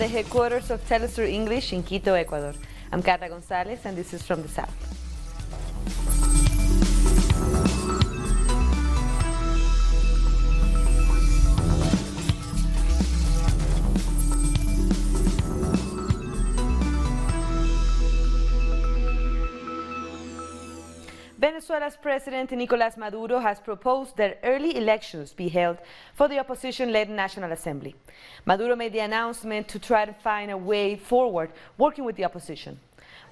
the headquarters of Telesur English in Quito, Ecuador. I'm Carla Gonzalez, and this is From the South. Venezuela's President Nicolás Maduro has proposed that early elections be held for the opposition-led National Assembly. Maduro made the announcement to try to find a way forward working with the opposition.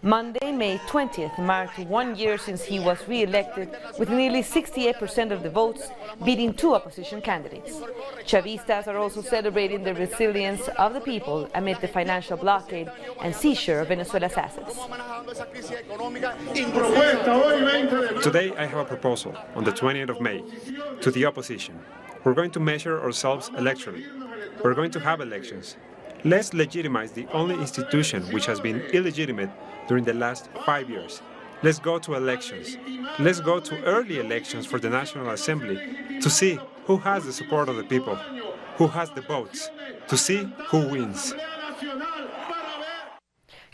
Monday, May 20th, marked 1 year since he was re-elected with nearly 68% of the votes, beating two opposition candidates. Chavistas are also celebrating the resilience of the people amid the financial blockade and seizure of Venezuela's assets. Today I have a proposal on the 20th of May to the opposition. We're going to measure ourselves electorally. We're going to have elections. Let's legitimize the only institution which has been illegitimate during the last 5 years. Let's go to elections. Let's go to early elections for the National Assembly to see who has the support of the people, who has the votes, to see who wins.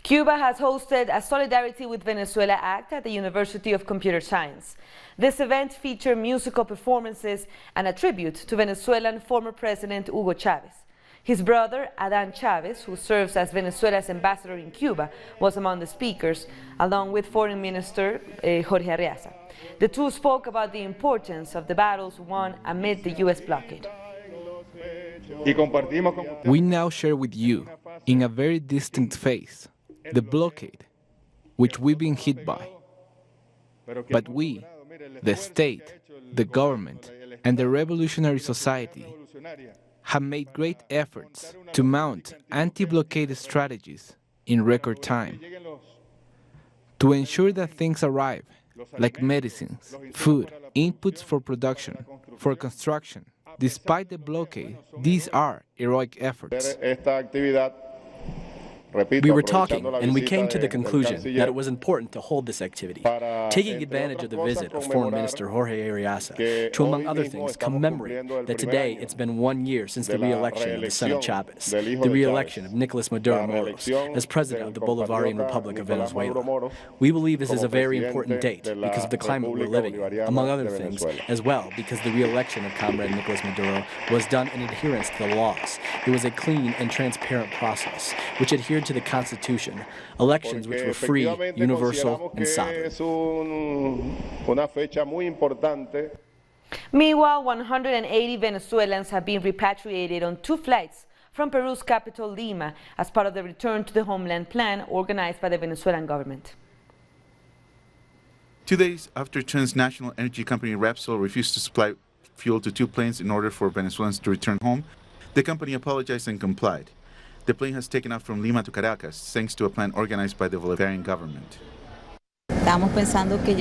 Cuba has hosted a Solidarity with Venezuela Act at the University of Computer Science. This event featured musical performances and a tribute to Venezuelan former President Hugo Chavez. His brother, Adán Chávez, who serves as Venezuela's ambassador in Cuba, was among the speakers, along with Foreign Minister Jorge Arreaza. The two spoke about the importance of the battles won amid the U.S. blockade. We now share with you, in a very distant phase, the blockade, which we've been hit by. But we, the state, the government, and the revolutionary society, have made great efforts to mount anti-blockade strategies in record time to ensure that things arrive, like medicines, food, inputs for production, for construction. Despite the blockade, these are heroic efforts. We were talking, and we came to the conclusion that it was important to hold this activity, taking advantage of the visit of Foreign Minister Jorge Arreaza to, among other things, commemorate that today it's been 1 year since the re-election of the son of Chavez, the re-election of Nicolas Maduro Moros as President of the Bolivarian Republic of Venezuela. We believe this is a very important date because of the climate we're living in, among other things, as well because the re-election of Comrade Nicolas Maduro was done in adherence to the laws. It was a clean and transparent process, which adhered to the Constitution, elections which were free, universal, and sovereign. Meanwhile, 180 Venezuelans have been repatriated on 2 flights from Peru's capital, Lima, as part of the Return to the Homeland plan organized by the Venezuelan government. 2 days after transnational energy company Repsol refused to supply fuel to 2 planes in order for Venezuelans to return home, the company apologized and complied. The plane has taken off from Lima to Caracas, thanks to a plan organized by the Bolivarian government.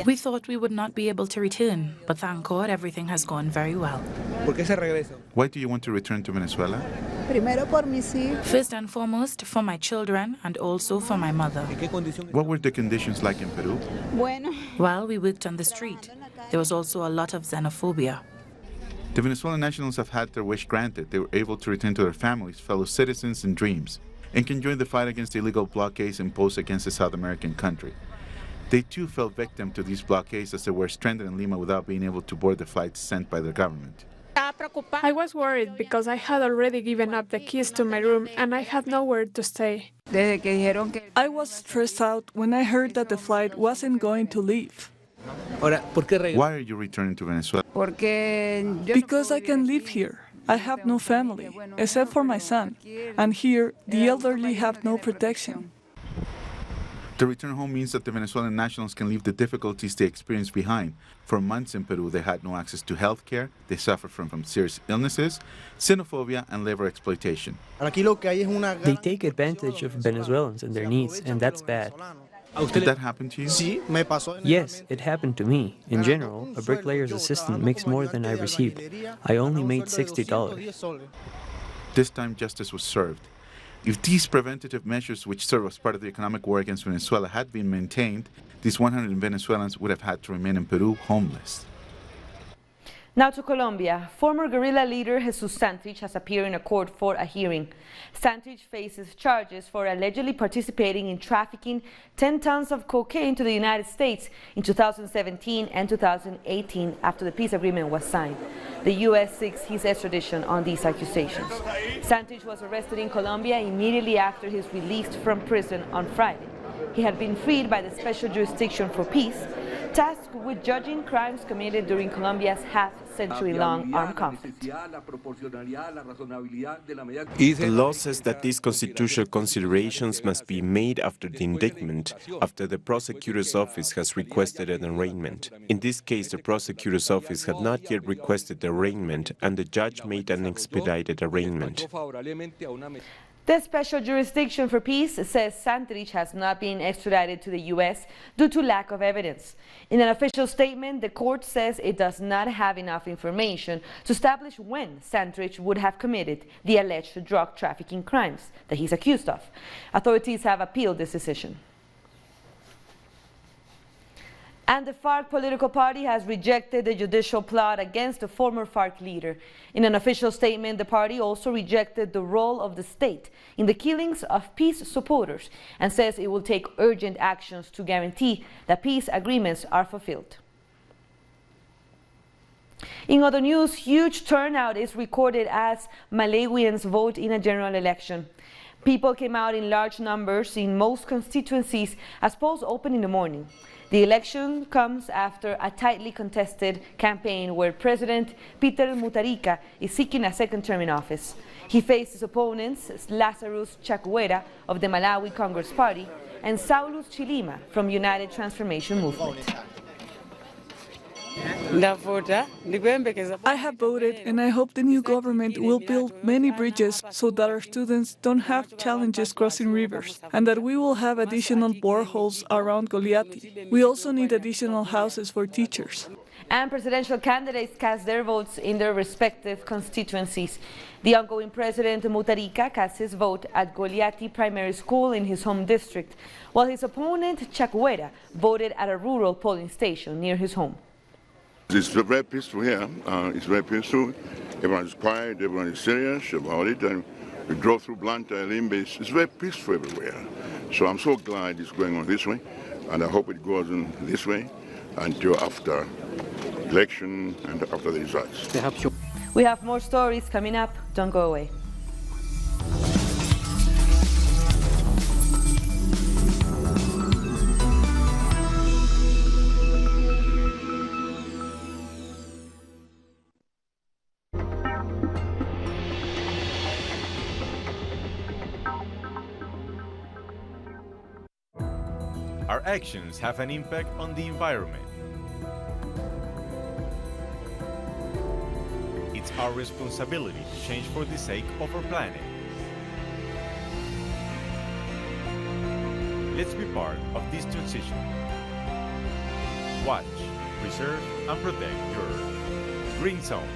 We thought we would not be able to return, but thank God everything has gone very well. Why do you want to return to Venezuela? First and foremost, for my children and also for my mother. What were the conditions like in Peru? Well, we worked on the street. There was also a lot of xenophobia. The Venezuelan nationals have had their wish granted. They were able to return to their families, fellow citizens, and dreams, and can join the fight against the illegal blockades imposed against the South American country. They too fell victim to these blockades as they were stranded in Lima without being able to board the flights sent by the government. I was worried because I had already given up the keys to my room and I had nowhere to stay. I was stressed out when I heard that the flight wasn't going to leave. Why are you returning to Venezuela? Because I can live here. I have no family, except for my son, and here the elderly have no protection. The return home means that the Venezuelan nationals can leave the difficulties they experienced behind. For months in Peru, they had no access to health care, they suffered from serious illnesses, xenophobia, and labor exploitation. They take advantage of Venezuelans and their needs, and that's bad. Did that happen to you? Yes, it happened to me. In general, a bricklayer's assistant makes more than I received. I only made $60. This time, justice was served. If these preventative measures, which serve as part of the economic war against Venezuela, had been maintained, these 100 Venezuelans would have had to remain in Peru homeless. Now to Colombia. Former guerrilla leader Jesus Santrich has appeared in a court for a hearing. Santrich faces charges for allegedly participating in trafficking 10 tons of cocaine to the United States in 2017 and 2018 after the peace agreement was signed. The U.S. seeks his extradition on these accusations. Santrich was arrested in Colombia immediately after his release from prison on Friday. He had been freed by the Special Jurisdiction for Peace, tasked with judging crimes committed during Colombia's half-century-long armed conflict. The law says that these constitutional considerations must be made after the indictment, after the prosecutor's office has requested an arraignment. In this case, the prosecutor's office had not yet requested the arraignment, and the judge made an expedited arraignment. The Special Jurisdiction for Peace says Santrich has not been extradited to the U.S. due to lack of evidence. In an official statement, the court says it does not have enough information to establish when Santrich would have committed the alleged drug trafficking crimes that he's accused of. Authorities have appealed this decision. And the FARC political party has rejected the judicial plot against the former FARC leader. In an official statement, the party also rejected the role of the state in the killings of peace supporters and says it will take urgent actions to guarantee that peace agreements are fulfilled. In other news, huge turnout is recorded as Malawians vote in a general election. People came out in large numbers in most constituencies as polls opened in the morning. The election comes after a tightly contested campaign where President Peter Muthatika is seeking a second term in office. He faces opponents Lazarus Chakwera of the Malawi Congress Party and Saulus Chilima from United Transformation Movement. I have voted, and I hope the new government will build many bridges so that our students don't have challenges crossing rivers, and that we will have additional boreholes around Goliati. We also need additional houses for teachers. And presidential candidates cast their votes in their respective constituencies. The ongoing President Muthatika cast his vote at Goliati Primary School in his home district, while his opponent Chakwera voted at a rural polling station near his home. It's very peaceful here. It's very peaceful. Everyone is quiet. Everyone is serious about it. And we drove through Blantyre, Limbe. It's very peaceful everywhere. So I'm so glad it's going on this way, and I hope it goes on this way until after election and after the results. We have more stories coming up. Don't go away. Our actions have an impact on the environment. It's our responsibility to change for the sake of our planet. Let's be part of this transition. Watch, preserve, and protect your Earth. Green Zone.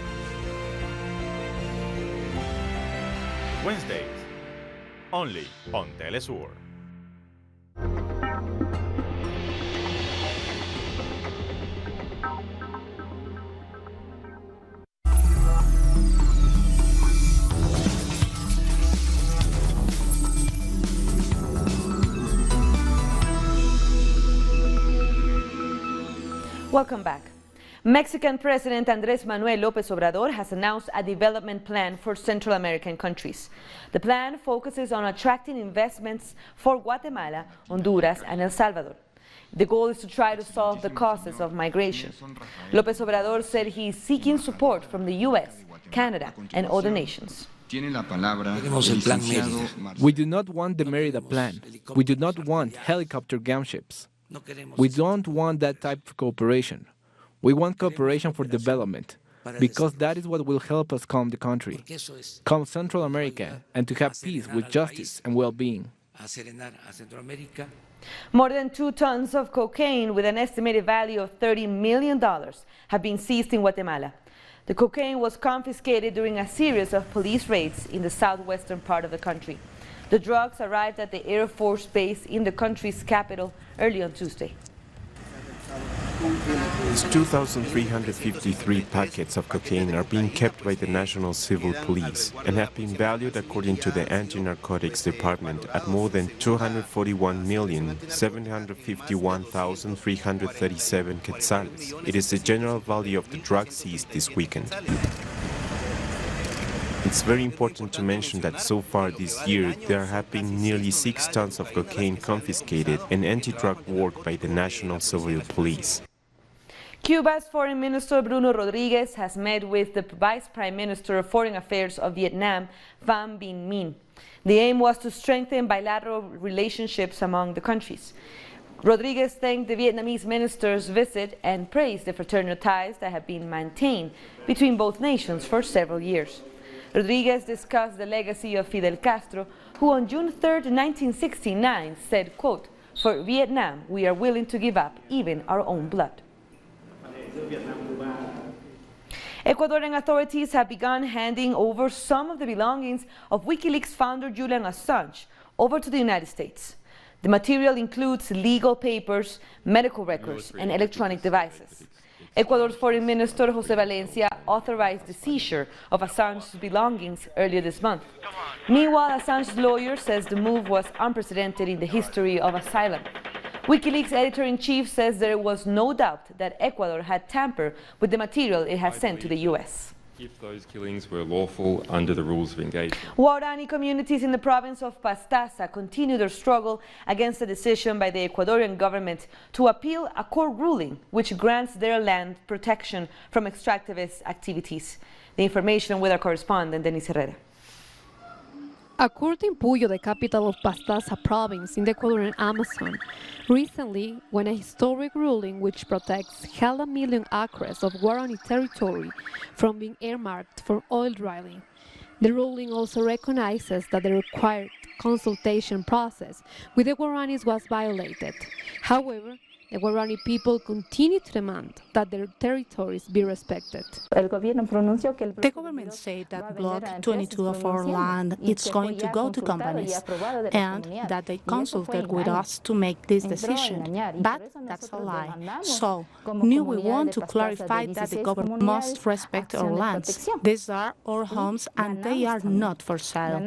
Wednesdays, only on Telesur. Welcome back. Mexican President Andrés Manuel López Obrador has announced a development plan for Central American countries. The plan focuses on attracting investments for Guatemala, Honduras, and El Salvador. The goal is to try to solve the causes of migration. López Obrador said he is seeking support from the U.S., Canada, and other nations. We do not want the Mérida plan. We do not want helicopter gunships. We don't want that type of cooperation. We want cooperation for development, because that is what will help us calm the country, calm Central America, and to have peace with justice and well-being. More than 2 tons of cocaine with an estimated value of $30 million have been seized in Guatemala. The cocaine was confiscated during a series of police raids in the southwestern part of the country. The drugs arrived at the Air Force Base in the country's capital early on Tuesday. These 2,353 packets of cocaine are being kept by the National Civil Police and have been valued, according to the Anti-Narcotics Department, at more than 241,751,337 quetzales. It is the general value of the drugs seized this weekend. It's very important to mention that so far this year there have been nearly 6 tons of cocaine confiscated and anti-drug work by the National Civil Police. Cuba's Foreign Minister Bruno Rodriguez has met with the Vice Prime Minister of Foreign Affairs of Vietnam, Pham Binh Minh. The aim was to strengthen bilateral relationships among the countries. Rodriguez thanked the Vietnamese minister's visit and praised the fraternal ties that have been maintained between both nations for several years. Rodriguez discussed the legacy of Fidel Castro, who on June 3, 1969 said, quote, "For Vietnam, we are willing to give up even our own blood." Ecuadorian authorities have begun handing over some of the belongings of WikiLeaks founder Julian Assange over to the United States. The material includes legal papers, medical records, and electronic devices. Ecuador's Foreign Minister José Valencia authorized the seizure of Assange's belongings earlier this month. Meanwhile, Assange's lawyer says the move was unprecedented in the history of asylum. WikiLeaks editor-in-chief says there was no doubt that Ecuador had tampered with the material it has sent to the U.S. If those killings were lawful under the rules of engagement. Waorani communities in the province of Pastaza continue their struggle against a decision by the Ecuadorian government to appeal a court ruling which grants their land protection from extractivist activities. The information with our correspondent, Denise Herrera. A court in Puyo, the capital of Pastaza province in the Ecuadorian Amazon, recently won a historic ruling which protects 500,000 acres of Guarani territory from being earmarked for oil drilling. The ruling also recognizes that the required consultation process with the Guaranis was violated. However, the Guarani people continue to demand that their territories be respected. The government said that Block 22 of our land is going to go to companies and that they consulted with us to make this decision, but that's a lie. So, we want to clarify that the government must respect our lands. These are our homes and they are not for sale.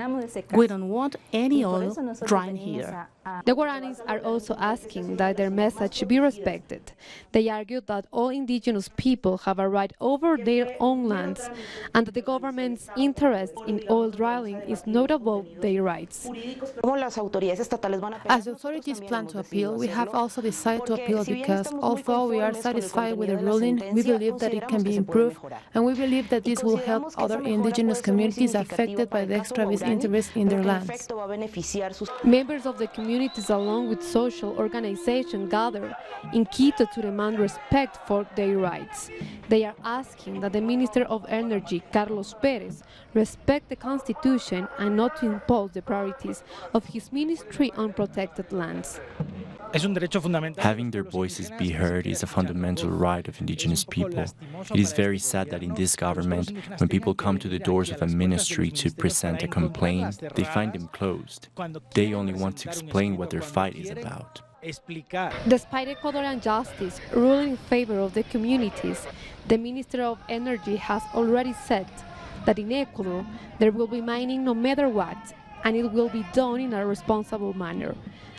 We don't want any oil drained here. The Guaranis are also asking that their message be respected. They argue that all indigenous people have a right over their own lands and that the government's interest in oil drilling is not above their rights. As the authorities plan to appeal, we have also decided to appeal because although we are satisfied with the ruling, we believe that it can be improved and we believe that this will help other indigenous communities affected by the extravagant interest in their lands. Members of the communities along with social organizations gather in Quito to demand respect for their rights. They are asking that the Minister of Energy, Carlos Pérez, respect the Constitution and not to impose the priorities of his ministry on protected lands. Having their voices be heard is a fundamental right of indigenous people. It is very sad that in this government, when people come to the doors of a ministry to present a complaint, they find them closed. They only want to explain what their fight is about. Despite Ecuadorian justice ruling in favor of the communities, the Minister of Energy has already said that in Ecuador there will be mining no matter what, and it will be done in a responsible manner.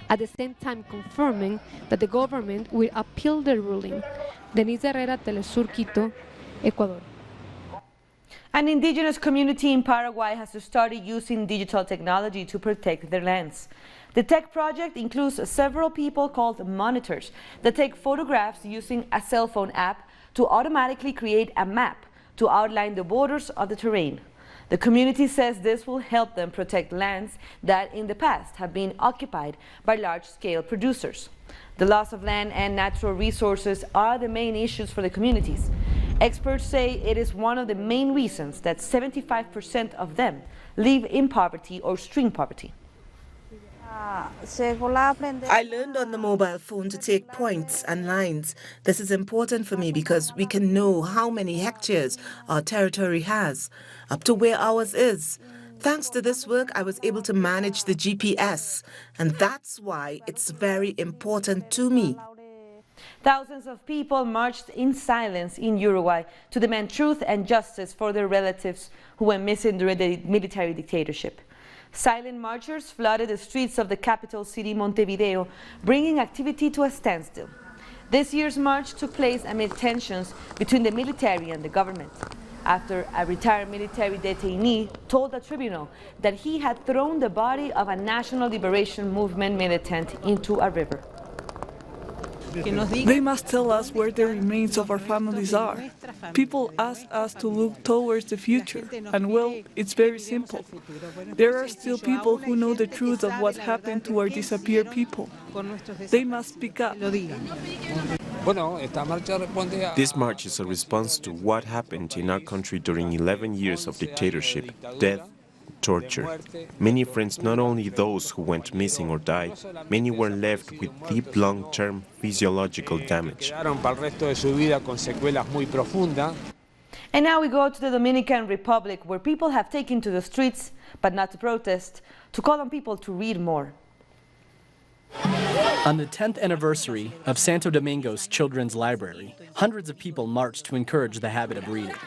At the same time confirming that the government will appeal the ruling. Denise Herrera, Telesur Quito, Ecuador. An indigenous community in Paraguay has started using digital technology to protect their lands. The tech project includes several people called monitors that take photographs using a cell phone app to automatically create a map to outline the borders of the terrain. The community says this will help them protect lands that in the past have been occupied by large-scale producers. The loss of land and natural resources are the main issues for the communities. Experts say it is one of the main reasons that 75% of them live in poverty or extreme poverty. I learned on the mobile phone to take points and lines. This is important for me because we can know how many hectares our territory has, up to where ours is. Thanks to this work, I was able to manage the GPS, and that's why it's very important to me. Thousands of people marched in silence in Uruguay to demand truth and justice for their relatives who went missing during the military dictatorship. Silent marchers flooded the streets of the capital city, Montevideo, bringing activity to a standstill. This year's march took place amid tensions between the military and the government, after a retired military detainee told the tribunal that he had thrown the body of a National Liberation Movement militant into a river. They must tell us where the remains of our families are. People ask us to look towards the future, and well, it's very simple. There are still people who know the truth of what happened to our disappeared people. They must speak up. This march is a response to what happened in our country during 11 years of dictatorship, death, torture. Many friends, not only those who went missing or died, many were left with deep long-term physiological damage. And now we go to the Dominican Republic, where people have taken to the streets, but not to protest, to call on people to read more. On the 10th anniversary of Santo Domingo's Children's Library, hundreds of people marched to encourage the habit of reading.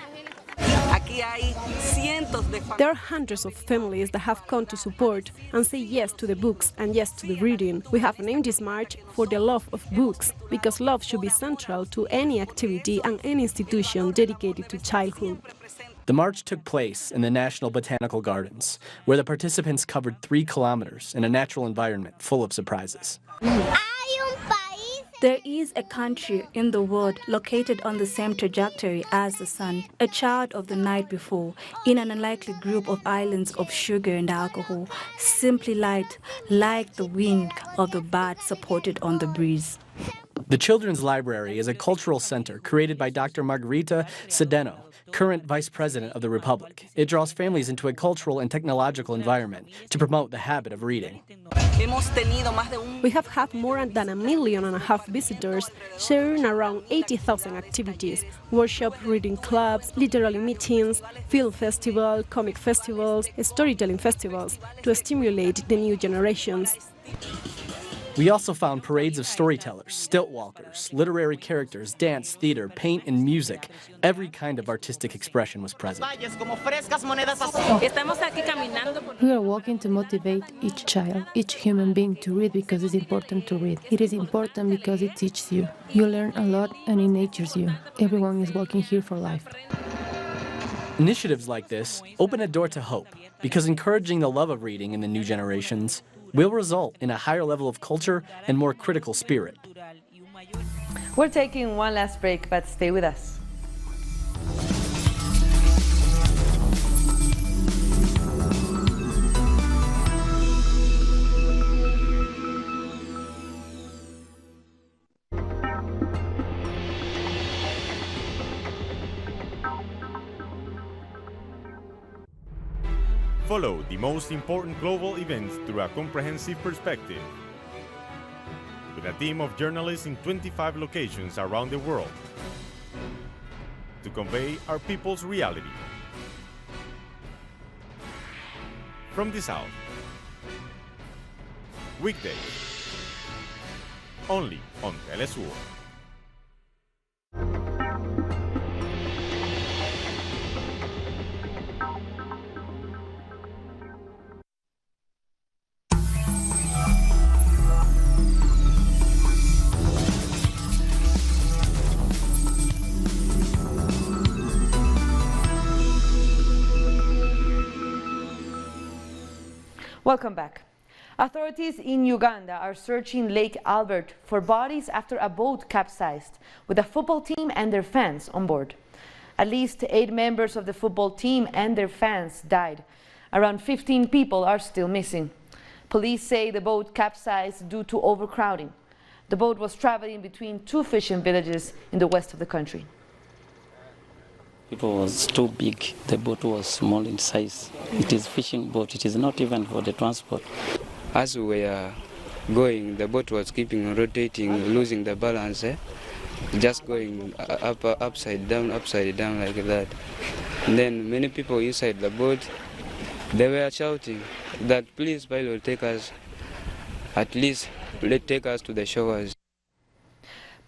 There are hundreds of families that have come to support and say yes to the books and yes to the reading. We have named this march for the love of books, because love should be central to any activity and any institution dedicated to childhood. The march took place in the National Botanical Gardens, where the participants covered 3 kilometers in a natural environment full of surprises. There is a country in the world located on the same trajectory as the sun, a child of the night before, in an unlikely group of islands of sugar and alcohol, simply light, like the wing of the bat supported on the breeze. The Children's Library is a cultural center created by Dr. Margarita Cedeno, current Vice President of the Republic. It draws families into a cultural and technological environment to promote the habit of reading. We have had more than 1.5 million visitors, sharing around 80,000 activities: workshop, reading clubs, literary meetings, film festival, comic festivals, storytelling festivals, to stimulate the new generations. We also found parades of storytellers, stilt walkers, literary characters, dance, theater, paint, and music. Every kind of artistic expression was present. We are walking to motivate each child, each human being to read, because it's important to read. It is important because it teaches you. You learn a lot and it natures you. Everyone is walking here for life. Initiatives like this open a door to hope, because encouraging the love of reading in the new generations will result in a higher level of culture and more critical spirit. We're taking one last break, but stay with us. Follow the most important global events through a comprehensive perspective. With a team of journalists in 25 locations around the world to convey our people's reality. From the South. Weekdays. Only on Telesur. Welcome back. Authorities in Uganda are searching Lake Albert for bodies after a boat capsized with a football team and their fans on board. At least 8 members of the football team and their fans died. Around 15 people are still missing. Police say the boat capsized due to overcrowding. The boat was traveling between 2 fishing villages in the west of the country. It was too big. The boat was small in size. It is a fishing boat. It is not even for the transport. As we were going, the boat was keeping rotating, losing the balance, just going upside down like that. And then many people inside the boat, they were shouting that, please, pilot, take us, at least take us to the shores.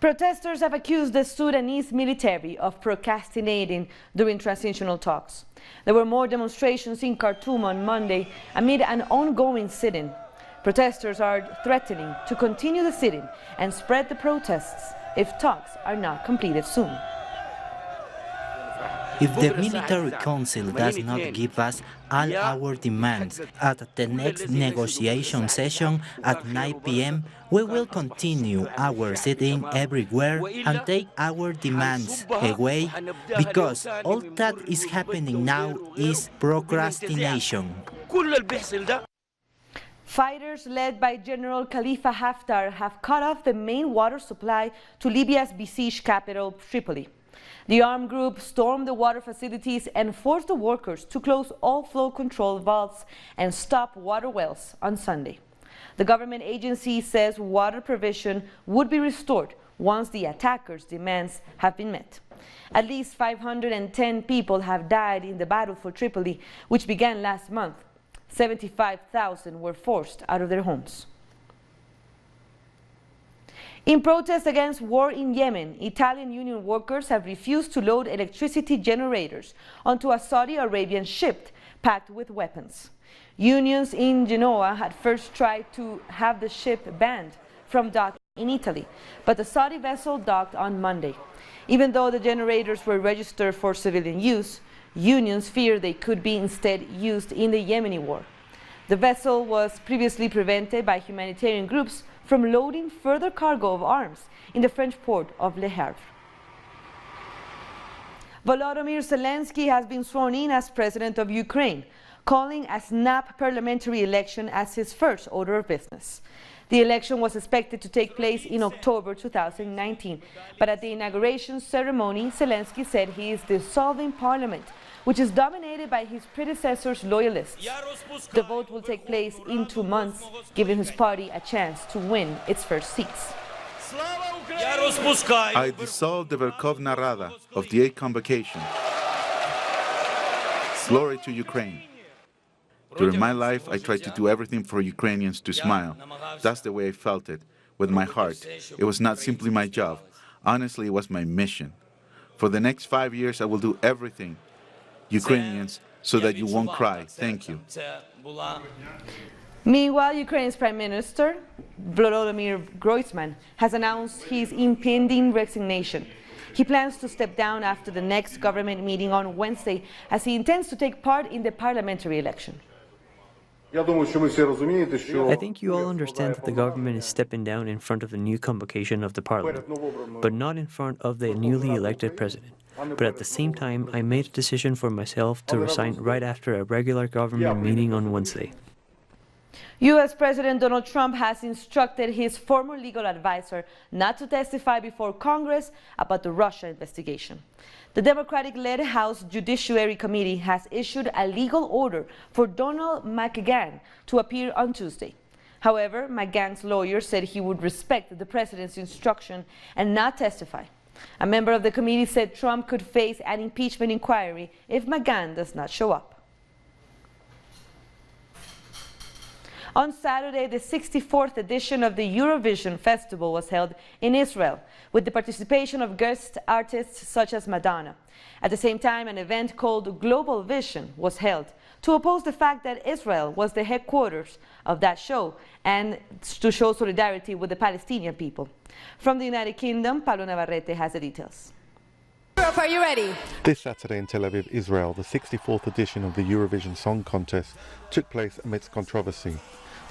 Protesters have accused the Sudanese military of procrastinating during transitional talks. There were more demonstrations in Khartoum on Monday amid an ongoing sit-in. Protesters are threatening to continue the sit-in and spread the protests if talks are not completed soon. If the military council does not give us all our demands at the next negotiation session at 9 p.m., we will continue our sitting everywhere and take our demands away, because all that is happening now is procrastination. Fighters led by General Khalifa Haftar have cut off the main water supply to Libya's besieged capital, Tripoli. The armed group stormed the water facilities and forced the workers to close all flow control valves and stop water wells on Sunday. The government agency says water provision would be restored once the attackers' demands have been met. At least 510 people have died in the battle for Tripoli, which began last month. 75,000 were forced out of their homes. In protest against war in Yemen, Italian union workers have refused to load electricity generators onto a Saudi Arabian ship packed with weapons. Unions in Genoa had first tried to have the ship banned from docking in Italy, but the Saudi vessel docked on Monday. Even though the generators were registered for civilian use, unions fear they could be instead used in the Yemeni war. The vessel was previously prevented by humanitarian groups from loading further cargo of arms in the French port of Le Havre. Volodymyr Zelensky has been sworn in as president of Ukraine, calling a snap parliamentary election as his first order of business. The election was expected to take place in October 2019, but at the inauguration ceremony, Zelensky said he is dissolving parliament, which is dominated by his predecessor's loyalists. The vote will take place in 2 months, giving his party a chance to win its first seats. I dissolve the Verkhovna Rada of the 8th Convocation. Glory to Ukraine. During my life, I tried to do everything for Ukrainians to smile. That's the way I felt it, with my heart. It was not simply my job. Honestly, it was my mission. For the next 5 years, I will do everything, Ukrainians, so that you won't cry. Thank you. Meanwhile, Ukraine's Prime Minister, Volodymyr Groysman, has announced his impending resignation. He plans to step down after the next government meeting on Wednesday, as he intends to take part in the parliamentary election. I think you all understand that the government is stepping down in front of the new convocation of the parliament, but not in front of the newly elected president. But at the same time, I made a decision for myself to resign right after a regular government meeting on Wednesday. U.S. President Donald Trump has instructed his former legal advisor not to testify before Congress about the Russia investigation. The Democratic-led House Judiciary Committee has issued a legal order for Donald McGahn to appear on Tuesday. However, McGahn's lawyer said he would respect the president's instruction and not testify. A member of the committee said Trump could face an impeachment inquiry if McGahn does not show up. On Saturday, the 64th edition of the Eurovision Festival was held in Israel, with the participation of guest artists such as Madonna. At the same time, an event called Global Vision was held to oppose the fact that Israel was the headquarters of that show and to show solidarity with the Palestinian people. From the United Kingdom, Pablo Navarrete has the details. Europe, are you ready? This Saturday in Tel Aviv, Israel, the 64th edition of the Eurovision Song Contest took place amidst controversy.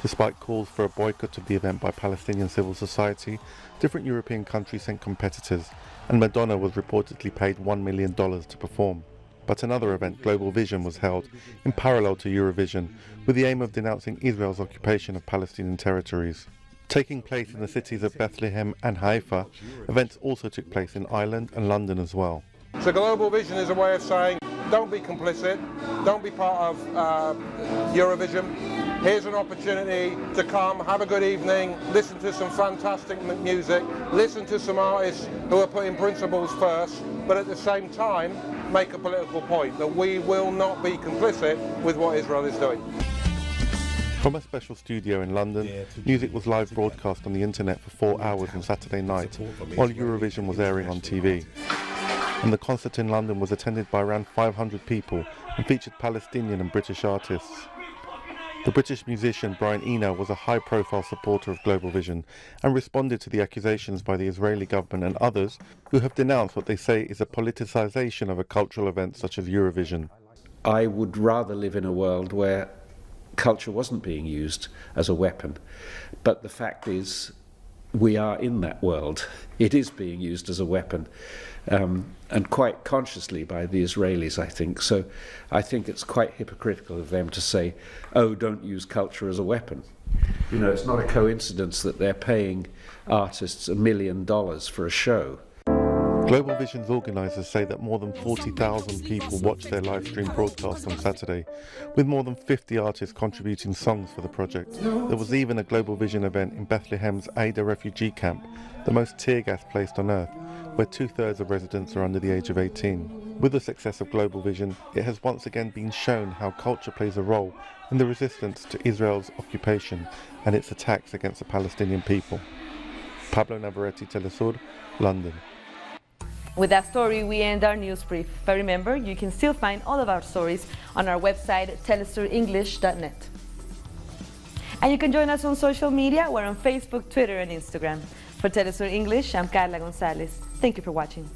Despite calls for a boycott of the event by Palestinian civil society, different European countries sent competitors, and Madonna was reportedly paid $1 million to perform. But another event, Global Vision, was held in parallel to Eurovision, with the aim of denouncing Israel's occupation of Palestinian territories. Taking place in the cities of Bethlehem and Haifa, events also took place in Ireland and London as well. So Global Vision is a way of saying, don't be complicit, don't be part of Eurovision. Here's an opportunity to come, have a good evening, listen to some fantastic music, listen to some artists who are putting principles first, but at the same time make a political point that we will not be complicit with what Israel is doing. From a special studio in London, music was live broadcast on the internet for 4 hours on Saturday night, while Eurovision was airing on TV. And the concert in London was attended by around 500 people and featured Palestinian and British artists. The British musician Brian Eno was a high-profile supporter of Global Vision and responded to the accusations by the Israeli government and others who have denounced what they say is a politicization of a cultural event such as Eurovision. I would rather live in a world where culture wasn't being used as a weapon, but the fact is we are in that world. It is being used as a weapon, and quite consciously by the Israelis, I think. So I think it's quite hypocritical of them to say, oh, don't use culture as a weapon. You know, it's not a coincidence that they're paying artists $1 million for a show. Global Vision's organisers say that more than 40,000 people watched their live stream broadcast on Saturday, with more than 50 artists contributing songs for the project. There was even a Global Vision event in Bethlehem's Aida refugee camp, the most tear gas placed on earth, where 2/3 of residents are under the age of 18. With the success of Global Vision, it has once again been shown how culture plays a role in the resistance to Israel's occupation and its attacks against the Palestinian people. Pablo Navarrete, Telesur, London. With that story, we end our news brief. But remember, you can still find all of our stories on our website, telesurenglish.net. And you can join us on social media. We're on Facebook, Twitter, and Instagram. For Telesur English, I'm Carla Gonzalez. Thank you for watching.